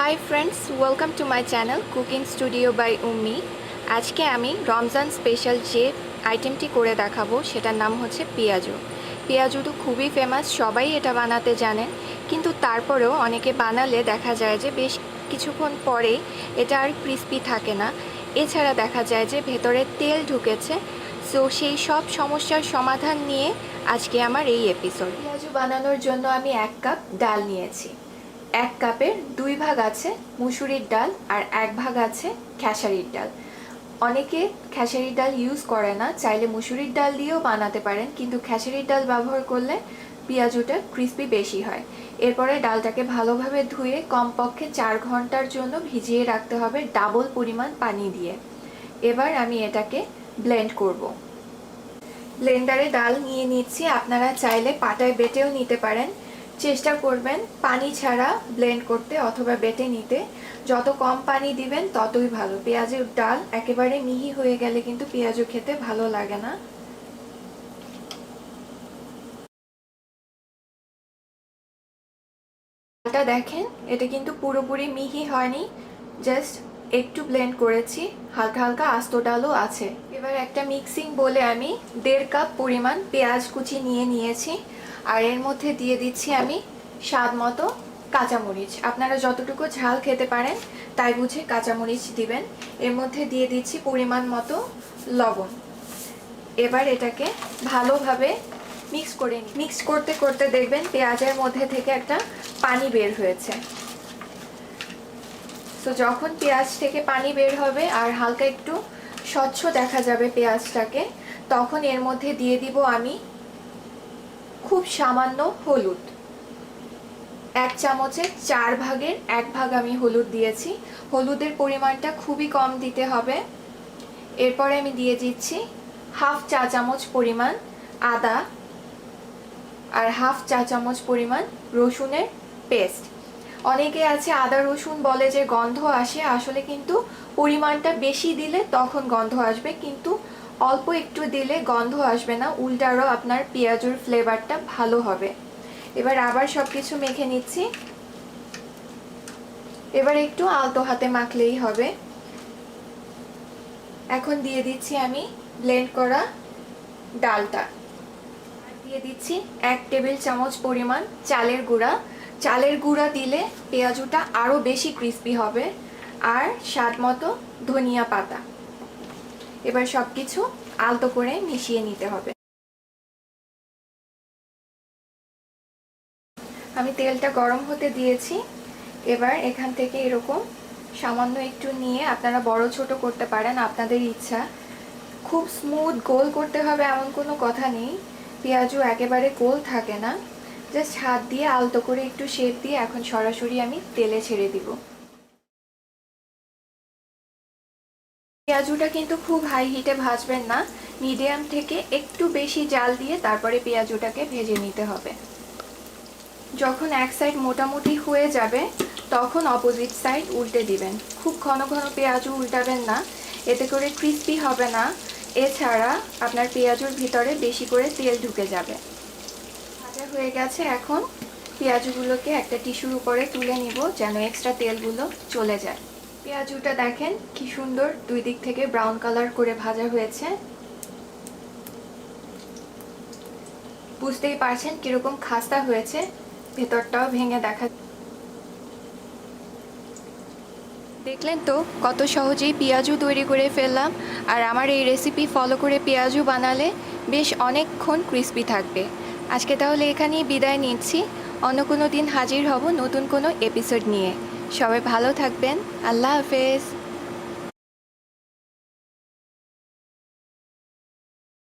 High friends, welcome to my channel cooking studio by Ummi. আজকে আমি Ramzan special যে আইটেমটি করে দেখাবো সেটার নাম হচ্ছে পেঁয়াজু। পেঁয়াজু তো খুবই ফেমাস, সবাই এটা বানাতে জানেন, কিন্তু তারপরেও অনেকে বানালে দেখা যায় যে বেশ কিছুক্ষণ পরেই এটা আর ক্রিস্পি থাকে না। এছাড়া দেখা যায় যে ভেতরে তেল ঢুকেছে। সো সেই সব সমস্যার সমাধান নিয়ে আজকে আমার এই এপিসোড। পেঁয়াজু বানানোর জন্য আমি 1 কাপ ডাল নিয়েছি। 1 কাপের 2 ভাগ আছে মুসুরির ডাল আর 1 ভাগ আছে খেসারির ডাল। অনেকে খেসারির ডাল ইউজ করে না, চাইলে মুসুরির ডাল দিয়েও বানাতে পারেন, কিন্তু খেসারির ডাল ব্যবহার করলে পেঁয়াজুটা ক্রিস্পি বেশি হয়। এরপরে ডালটাকে ভালোভাবে ধুয়ে কমপক্ষে 4 ঘন্টার জন্য ভিজিয়ে রাখতে হবে ডাবল পরিমাণ পানি দিয়ে। এবার আমি এটাকে ব্লেন্ড করব। ব্লেন্ডারে ডাল নিয়ে নিচ্ছি, আপনারা চাইলে পাটায় বেটেও নিতে পারেন। চেষ্টা করবেন পানি ছাড়া ব্লেন্ড করতে অথবা বেটে নিতে। যত কম পানি দিবেন ততই ভালো। পেঁয়াজের ডাল একেবারে মিহি হয়ে গেলে কিন্তু পেঁয়াজু খেতে ভালো লাগে না। ডালটা দেখেন, এটা কিন্তু পুরোপুরি মিহি হয়নি, জাস্ট একটু ব্লেন্ড করেছি, হালকা হালকা আস্ত ডালও আছে। এবার একটা মিক্সিং বলে আমি 1.5 কাপ পরিমাণ পেঁয়াজ কুচি নিয়ে নিয়েছি, আর এর মধ্যে দিয়ে দিচ্ছি আমি স্বাদ মতো কাঁচামরিচ। আপনারা যতটুকু ঝাল খেতে পারেন তাই বুঝে কাঁচামরিচ দিবেন। এর মধ্যে দিয়ে দিচ্ছি পরিমাণ মতো লবণ। এবার এটাকে ভালোভাবে মিক্স করতে করতে দেখবেন পেঁয়াজের মধ্যে থেকে একটা পানি বের হয়েছে। তো যখন পেঁয়াজ থেকে পানি বের হবে আর হালকা একটু স্বচ্ছ দেখা যাবে পেঁয়াজটাকে, তখন এর মধ্যে দিয়ে দিব আমি খুব সামান্য হলুদ। 1 চামচের 4 ভাগের 1 ভাগ আমি হলুদ দিয়েছি। হলুদের পরিমাণটা খুবই কম দিতে হবে। এরপরে আমি দিয়ে দিচ্ছি 1/2 চা চামচ পরিমাণ আদা আর 1/2 চা চামচ পরিমাণ রসুনের পেস্ট। অনেকে আছে আদা রসুন বলে যে গন্ধ আসে, আসলে কিন্তু পরিমাণটা বেশি দিলে তখন গন্ধ আসবে, কিন্তু অল্প একটু দিলে গন্ধ আসবে না, উল্টারও আপনার পেঁয়াজুর ফ্লেভারটা ভালো হবে। এবার আবার সব কিছু মেখে নিচ্ছি। এবার একটু আলতো হাতে মাখলেই হবে। এখন দিয়ে দিচ্ছি আমি ব্লেন্ড করা ডালটা। দিয়ে দিচ্ছি 1 টেবিল চামচ পরিমাণ চালের গুঁড়া। চালের গুঁড়া দিলে পেঁয়াজুটা আরও বেশি ক্রিস্পি হবে। আর স্বাদ মতো ধনিয়া পাতা। এবার সব কিছু আলতো করে মিশিয়ে নিতে হবে। আমি তেলটা গরম হতে দিয়েছি। এবার এখান থেকে এরকম সামান্য একটু নিয়ে আপনারা বড় ছোট করতে পারেন, আপনাদের ইচ্ছা। খুব স্মুথ গোল করতে হবে এমন কোনো কথা নেই, পেঁয়াজু একেবারে গোল থাকে না। জাস্ট হাত দিয়ে আলতো করে একটু শেপ দিয়ে এখন সরাসরি আমি তেলে ছেড়ে দিব। পেঁয়াজুটা কিন্তু খুব হাই হিটে ভাজবেন না, মিডিয়াম থেকে একটু বেশি জাল দিয়ে তারপরে পেঁয়াজুটাকে ভেজে নিতে হবে। যখন এক সাইড মোটামুটি হয়ে যাবে তখন অপোজিট সাইড উল্টে দিবেন। খুব ঘন ঘন পেঁয়াজু উল্টাবেন না, এতে করে ক্রিস্পি হবে না। এছাড়া আপনার পেঁয়াজুর ভিতরে বেশি করে তেল ঢুকে যাবে। ভাজা হয়ে গেছে, এখন পেঁয়াজুগুলোকে একটা টিস্যুর উপরে তুলে নিব যেন এক্সট্রা তেলগুলো চলে যায়। পেঁয়াজুটা দেখেন কি সুন্দর দুই দিক থেকে ব্রাউন কালার করে ভাজা হয়েছে। বুঝতেই পারছেন কিরকম খাস্তা হয়েছে, ভেতরটাও ভেঙে দেখা। দেখলেন তো কত সহজেই পেঁয়াজু তৈরি করে ফেললাম। আর আমার এই রেসিপি ফলো করে পেঁয়াজু বানালে বেশ অনেকক্ষণ ক্রিস্পি থাকবে। আজকে তাহলে এখানেই বিদায় নিচ্ছি। অন্য কোনো দিন হাজির হব নতুন কোনো এপিসোড নিয়ে। সবাই ভালো থাকবেন। আল্লাহ হাফেজ।